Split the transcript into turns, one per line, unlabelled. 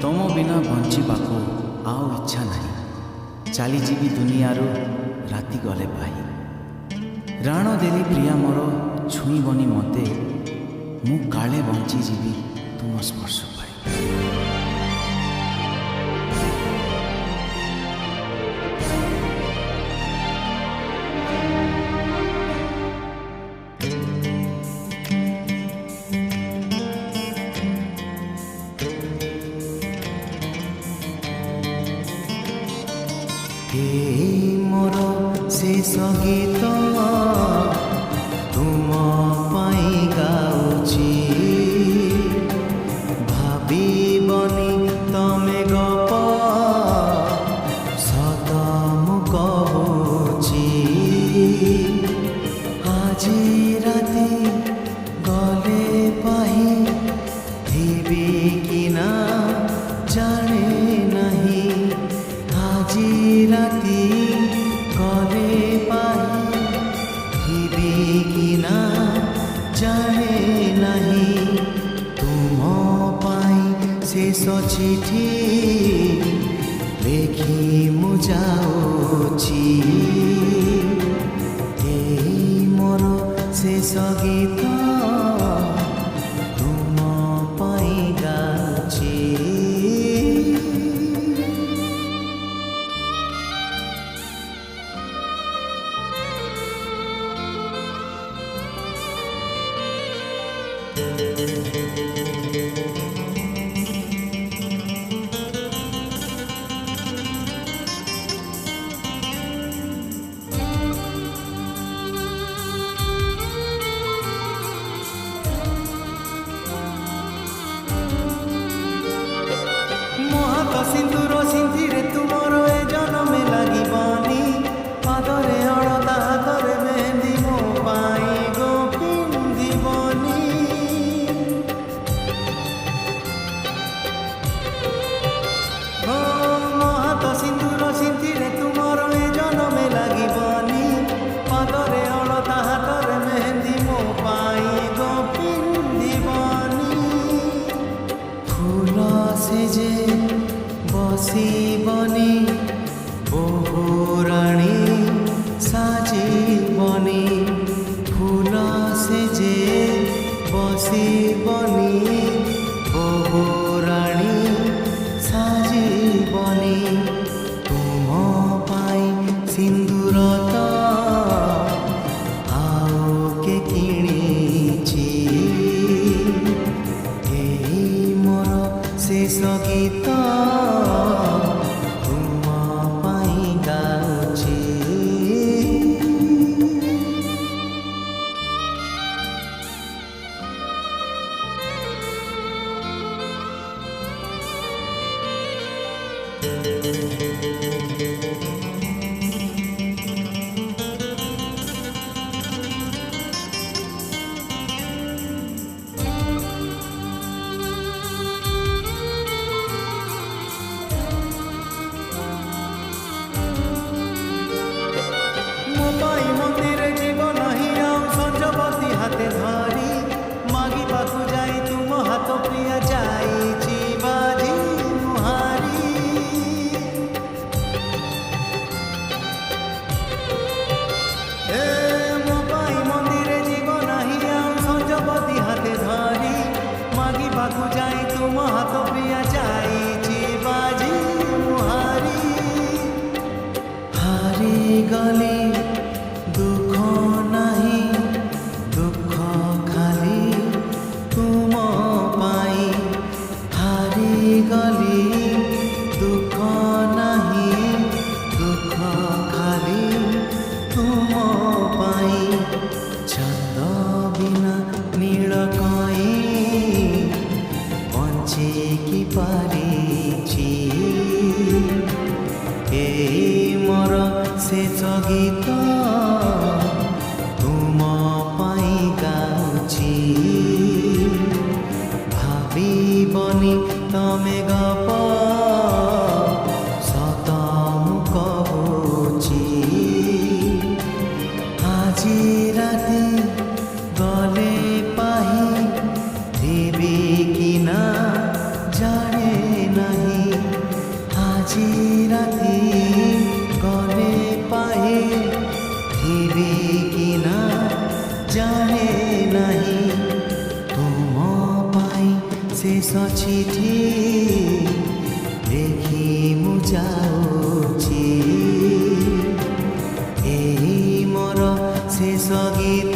तुम बिना बंचिबाकू आउ इच्छा नहीं। चलीजी दुनियारू राति गले पाई। राण देली प्रिया मोर छुईबनी मते, मु काले बंचीजी तुम स्पर्श पाई।
मोर शेष गीत तुम पाई गाउची, भाबनी तमे गप सत मु कहूची। আজি राति गले पाही थी कि ना जाने नहीं। আজি राति गले पाही थी कि ना जाने नहीं। तुम पाई शेष चिठी लेखी मु जाऊची। मोर शेष गीत तुम पाई गाउची। सिंदूर सिंधिरे तुमर ए जनमे लागिबनी। पादरे हळदा हातरे मेहंदी मो पाई गो पिंधिबनी। मो हाथ सिंदूर सिंधिरे तुमर ए जनमे लागिबनी। पादरे हळदा हातरे मेहंदी मो पाई गो पिंधिबनी। फूल सेजे बसीबनी बहुराणी साजीबनी। फूल सेजे बसीबनी बहुराणी साजीबनी। तुम पाई सिंदूर तो आओ के किणीची। एई मोर शेष गीत तुम पाई गाउची। मंदिर जीव नहीं आउ संजपति हाथे धरी। मागी पाखु जाई तुम हाथ प्रिया जाई बाजी मुहारी। मो पाई मंदिर जीव नहीं आउ संजपति हाथे धरी। मागी पाखु जाई तुम हाथ प्रिया जाई बाजी मुहारी। हारी गली दुख नहीं दुख खाली तुम पाई। हारी गली दुख नहीं दुख खाली तुम पाई। छंद बिना नील कई बंचे कि पारिची। एई मोर शेष गीत तुम पाई गाउची। भाबनी तमे गप सत मु कहूची। আজি राति गले पाही थी कि ना जाने नहीं। আজি রাতি গলে পাই থিবি কি না জানে নাহি তুম পাই শেষ চিঠি লেখি মু যাଉଛି এই মোর শেষ গীত